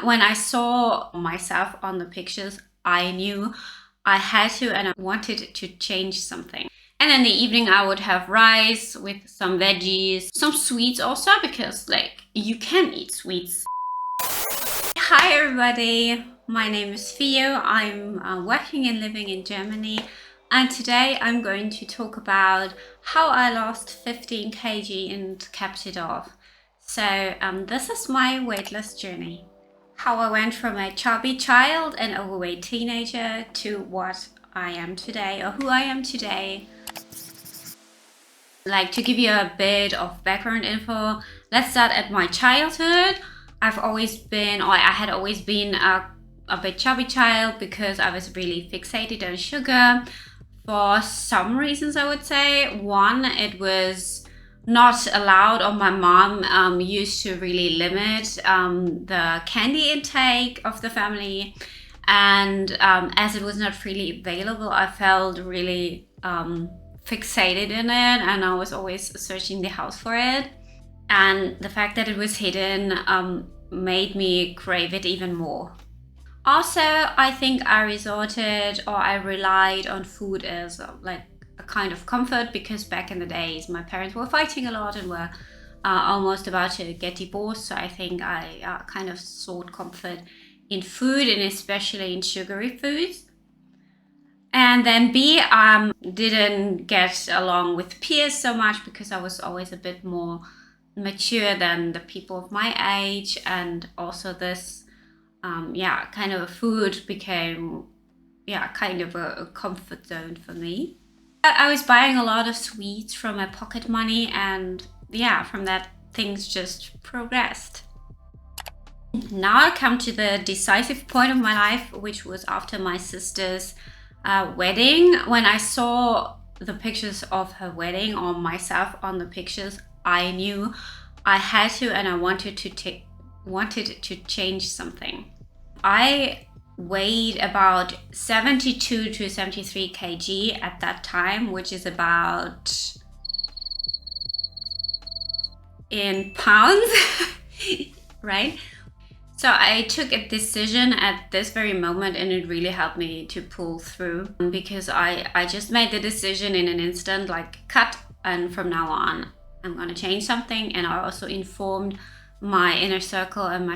when I saw myself on the pictures, I knew I had to and I wanted to change something. And in the evening, I would have rice with some veggies, some sweets also, because like you can eat sweets. Hi everybody, my name is Feo. I'm working and living in Germany, and today I'm going to talk about how I lost 15 kg and kept it off. So this is my weight loss journey. How I went from a chubby child and overweight teenager to what I am today, or who I am today. Like, to give you a bit of background info, let's start at my childhood. I had always been a bit chubby child because I was really fixated on sugar for some reasons, I would say. One, it was not allowed, or my mom used to really limit the candy intake of the family. And as it was not freely available, I felt really fixated in it, and I was always searching the house for it. And the fact that it was hidden made me crave it even more. Also, I think I relied on food as like a kind of comfort, because back in the days my parents were fighting a lot and were almost about to get divorced. So I think I kind of sought comfort in food, and especially in sugary foods. And then B, didn't get along with peers so much because I was always a bit more mature than the people of my age. And also this, kind of food became, kind of a comfort zone for me. I was buying a lot of sweets from my pocket money, and from that things just progressed. Now I come to the decisive point of my life, which was after my sister's wedding. When I saw the pictures of her wedding, or myself on the pictures, I knew I had to and I wanted to change something. I weighed about 72 to 73 kg at that time, which is about, in pounds, right? So I took a decision at this very moment, and it really helped me to pull through, because I just made the decision in an instant, like cut, and from now on I'm going to change something. And I also informed my inner circle and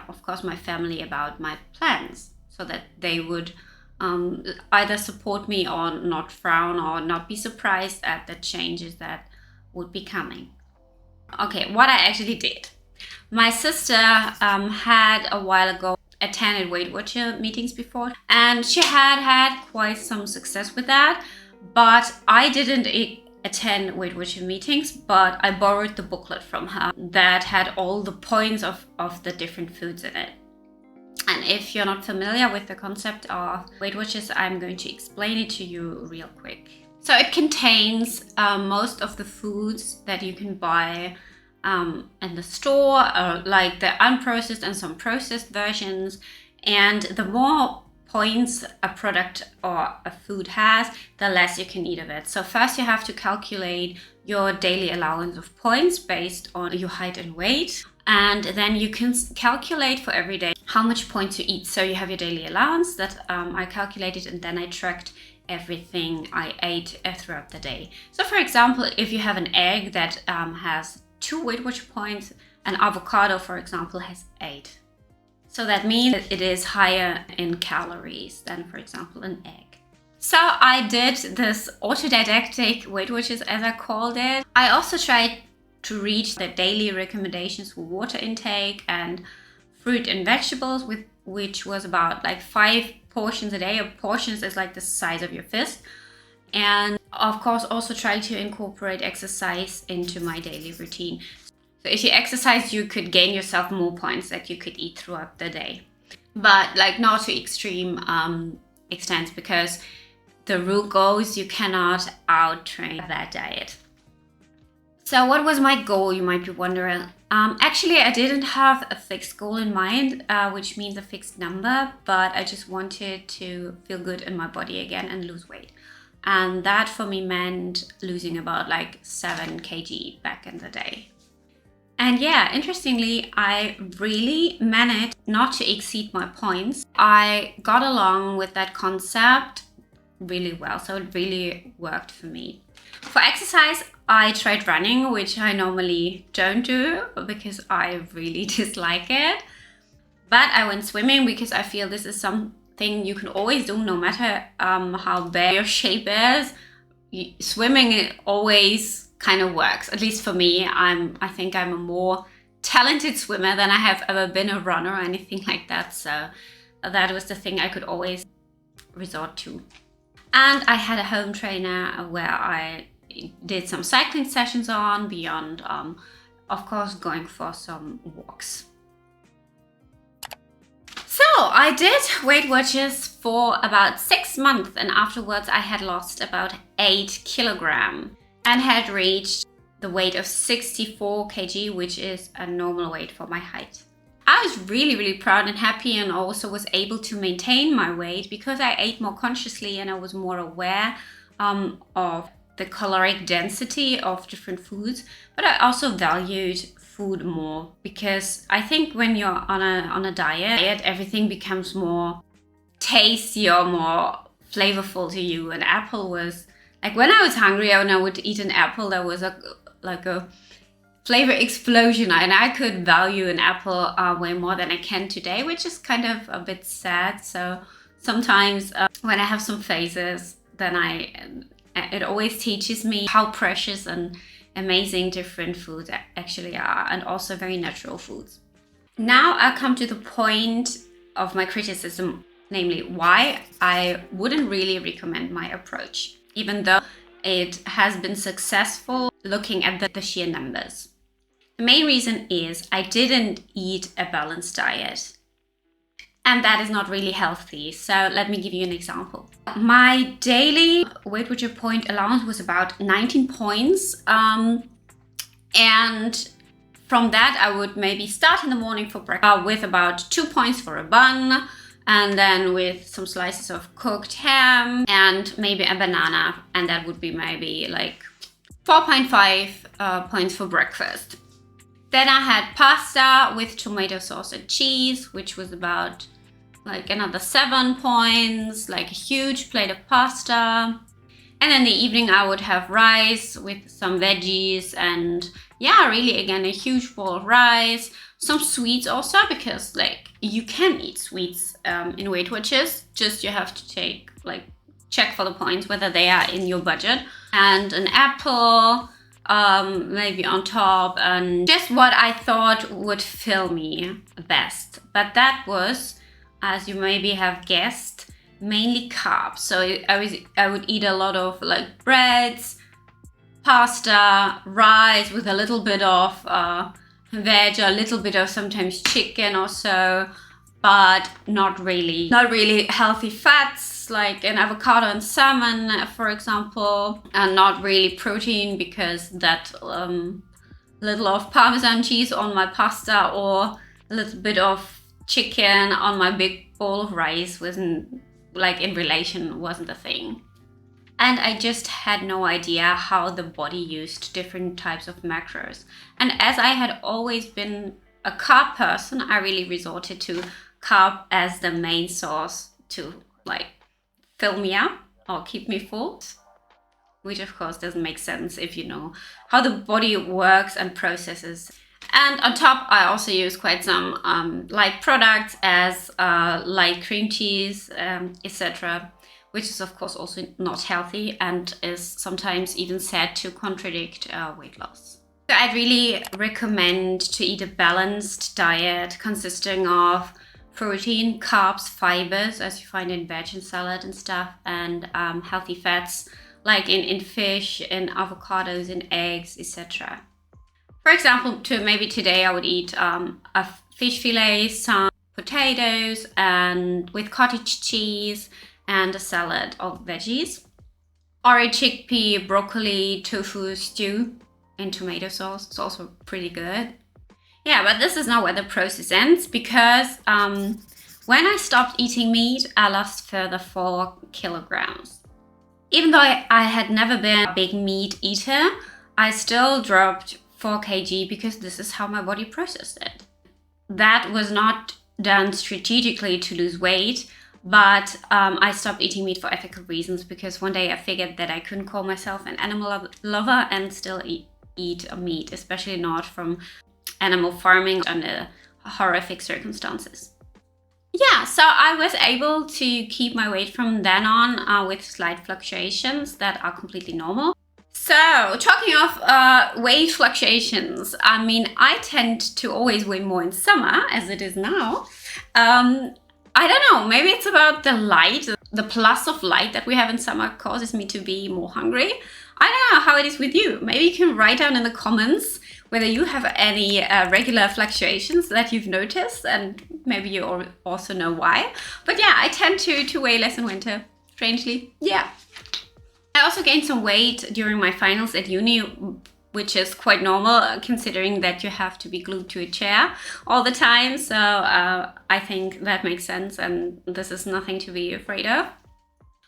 of course my family about my plans, so that they would either support me or not frown or not be surprised at the changes that would be coming. Okay, what I actually did. My sister had a while ago attended Weight Watcher meetings before, and she had quite some success with that. But I didn't attend Weight Watcher meetings, but I borrowed the booklet from her that had all the points of the different foods in it. And if you're not familiar with the concept of Weight Watchers, I'm going to explain it to you real quick. So it contains most of the foods that you can buy in the store, like the unprocessed and some processed versions. And the more points a product or a food has, the less you can eat of it. So first you have to calculate your daily allowance of points based on your height and weight. And then you can calculate for every day how much points you eat. So you have your daily allowance that I calculated, and then I tracked everything I ate throughout the day. So for example, if you have an egg that has 2 Weight Watcher points, an avocado, for example, has 8. So that means that it is higher in calories than, for example, an egg. So I did this autodidactic Weight Watchers, as I called it. I also tried to reach the daily recommendations for water intake and fruit and vegetables, which was about like 5 portions a day. Portions is like the size of your fist. And of course also try to incorporate exercise into my daily routine. So if you exercise, you could gain yourself more points that you could eat throughout the day, but like not to extreme extents, because the rule goes you cannot out-train that diet. So what was my goal, you might be wondering? Actually, I didn't have a fixed goal in mind, which means a fixed number, but I just wanted to feel good in my body again and lose weight. And that for me meant losing about like 7 kg back in the day. And yeah, interestingly, I really managed not to exceed my points. I got along with that concept really well, so it really worked for me. For exercise, I tried running, which I normally don't do because I really dislike it. But I went swimming because I feel this is something you can always do no matter how bad your shape is. Swimming always kind of works, at least for me. I think I'm a more talented swimmer than I have ever been a runner or anything like that. So that was the thing I could always resort to. And I had a home trainer where I did some cycling sessions on, beyond, of course, going for some walks. So I did Weight Watchers for about 6 months, and afterwards I had lost about 8 kilograms and had reached the weight of 64 kg, which is a normal weight for my height. I was really proud and happy, and also was able to maintain my weight because I ate more consciously and I was more aware of the caloric density of different foods. But I also valued food more, because I think when you're on a diet, everything becomes more tasty or more flavorful to you. An apple was like, when I was hungry and I would eat an apple, there was like a flavor explosion, and I could value an apple way more than I can today, which is kind of a bit sad. So sometimes when I have some phases, then it always teaches me how precious and amazing different foods actually are, and also very natural foods. Now I come to the point of my criticism, namely why I wouldn't really recommend my approach, even though it has been successful looking at the sheer numbers. The main reason is I didn't eat a balanced diet, and that is not really healthy. So let me give you an example. My daily Weight Watcher point allowance was about 19 points. And from that, I would maybe start in the morning for breakfast with about 2 points for a bun, and then with some slices of cooked ham and maybe a banana. And that would be maybe like 4.5 points for breakfast. Then I had pasta with tomato sauce and cheese, which was about like another 7 points, like a huge plate of pasta. And in the evening I would have rice with some veggies, and yeah, really again a huge bowl of rice, some sweets also, because like you can eat sweets in Weight Watchers, just you have to check for the points whether they are in your budget, and an apple maybe on top, and just what I thought would fill me best. But that was, as you maybe have guessed, mainly carbs. So I would eat a lot of like breads, pasta, rice with a little bit of veg, a little bit of sometimes chicken or so, but not really healthy fats like an avocado and salmon, for example, and not really protein, because that little of Parmesan cheese on my pasta or a little bit of chicken on my big bowl of rice wasn't a thing. And I just had no idea how the body used different types of macros. And as I had always been a carb person, I really resorted to carb as the main source to like fill me up or keep me full, which of course doesn't make sense if you know how the body works and processes. And on top, I also use quite some light products as light cream cheese, etc., which is of course also not healthy and is sometimes even said to contradict weight loss. So I'd really recommend to eat a balanced diet consisting of protein, carbs, fibers, as you find in veg and salad and stuff, and healthy fats like in fish, in avocados, in eggs, etc. For example, maybe today I would eat a fish fillet, some potatoes, and with cottage cheese, and a salad of veggies, or a chickpea, broccoli, tofu stew in tomato sauce. It's also pretty good. Yeah, but this is not where the process ends, because when I stopped eating meat, I lost further 4 kilograms. Even though I had never been a big meat eater, I still dropped 4 kg because this is how my body processed it. That was not done strategically to lose weight, but I stopped eating meat for ethical reasons, because one day I figured that I couldn't call myself an animal lover and still eat meat, especially not from animal farming under horrific circumstances. Yeah, so I was able to keep my weight from then on with slight fluctuations that are completely normal. So, talking of weight fluctuations, I mean, I tend to always weigh more in summer, as it is now. I don't know, maybe it's about the light, the plus of light that we have in summer causes me to be more hungry. I don't know how it is with you. Maybe you can write down in the comments whether you have any regular fluctuations that you've noticed, and maybe you also know why. But yeah, I tend to weigh less in winter, strangely. Yeah. I also gained some weight during my finals at uni, which is quite normal considering that you have to be glued to a chair all the time. So I think that makes sense, and this is nothing to be afraid of.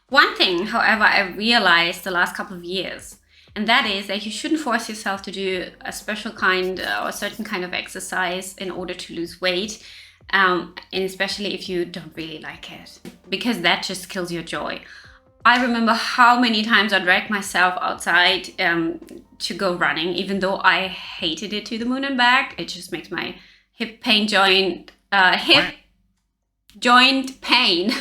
One thing, however, I realized the last couple of years, and that is that you shouldn't force yourself to do a special kind or a certain kind of exercise in order to lose weight, and especially if you don't really like it, because that just kills your joy. I remember how many times I dragged myself outside to go running, even though I hated it to the moon and back. It just makes my hip joint pain.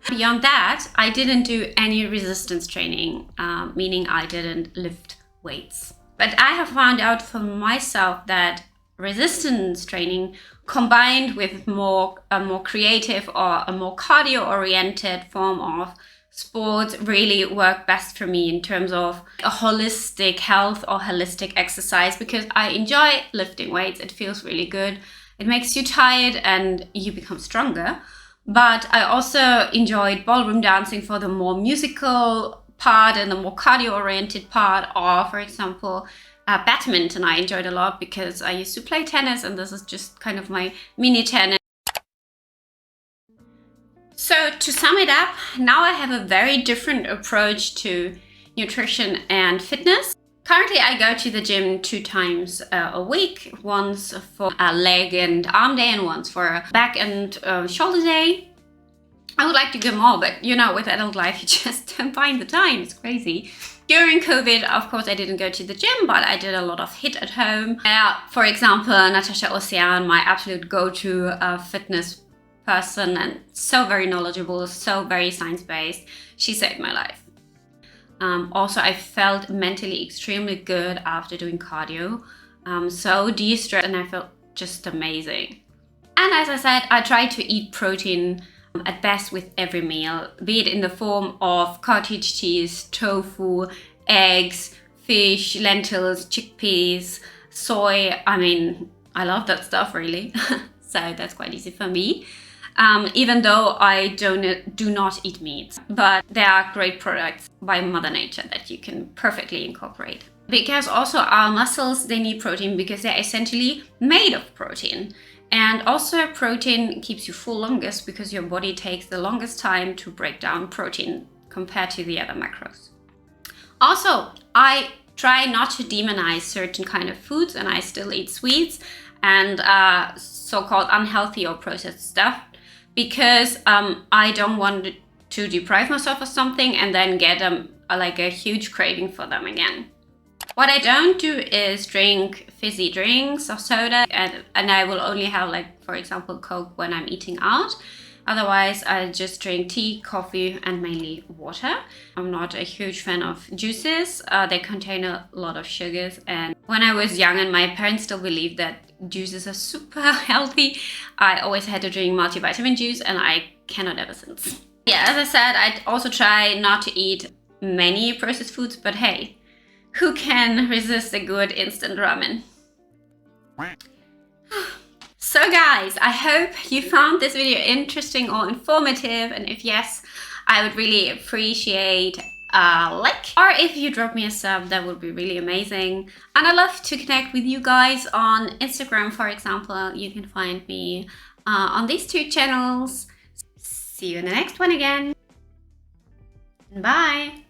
Beyond that, I didn't do any resistance training, meaning I didn't lift weights. But I have found out for myself that resistance training combined with a more creative or a more cardio-oriented form of sports really work best for me in terms of a holistic health or holistic exercise, because I enjoy lifting weights. It feels really good. It makes you tired and you become stronger. But I also enjoyed ballroom dancing for the more musical part and the more cardio-oriented part, or for example, badminton I enjoyed a lot because I used to play tennis, and this is just kind of my mini tennis. So to sum it up, now I have a very different approach to nutrition and fitness. Currently, I go to the gym 2 times a week, once for a leg and arm day and once for a back and shoulder day. I would like to go more, but you know, with adult life, you just don't find the time. It's crazy. During COVID, of course, I didn't go to the gym, but I did a lot of HIIT at home. For example, Natasha Ocean, my absolute go-to fitness person, and so very knowledgeable, so very science-based. She saved my life. Also, I felt mentally extremely good after doing cardio. So de-stressed, and I felt just amazing. And as I said, I try to eat protein at best with every meal, be it in the form of cottage cheese, tofu, eggs, fish, lentils, chickpeas, soy. I mean, I love that stuff really. So that's quite easy for me. Even though I do not eat meat, but there are great products by Mother Nature that you can perfectly incorporate. Because also our muscles, they need protein because they're essentially made of protein. And also protein keeps you full longest because your body takes the longest time to break down protein compared to the other macros. Also, I try not to demonize certain kind of foods, and I still eat sweets and so-called unhealthy or processed stuff, because I don't want to deprive myself of something and then get like a huge craving for them again. What I don't do is drink fizzy drinks or soda, and I will only have, like, for example, Coke when I'm eating out. Otherwise, I just drink tea, coffee, and mainly water. I'm not a huge fan of juices. They contain a lot of sugars, and when I was young and my parents still believed that juices are super healthy, I always had to drink multivitamin juice, and I cannot ever since. Yeah, as I said, I also try not to eat many processed foods, but hey, who can resist a good instant ramen? So guys, I hope you found this video interesting or informative, and if yes, I would really appreciate a like, or if you drop me a sub, that would be really amazing. And I love to connect with you guys on Instagram, for example. You can find me on these 2 channels. See you in the next one again. Bye.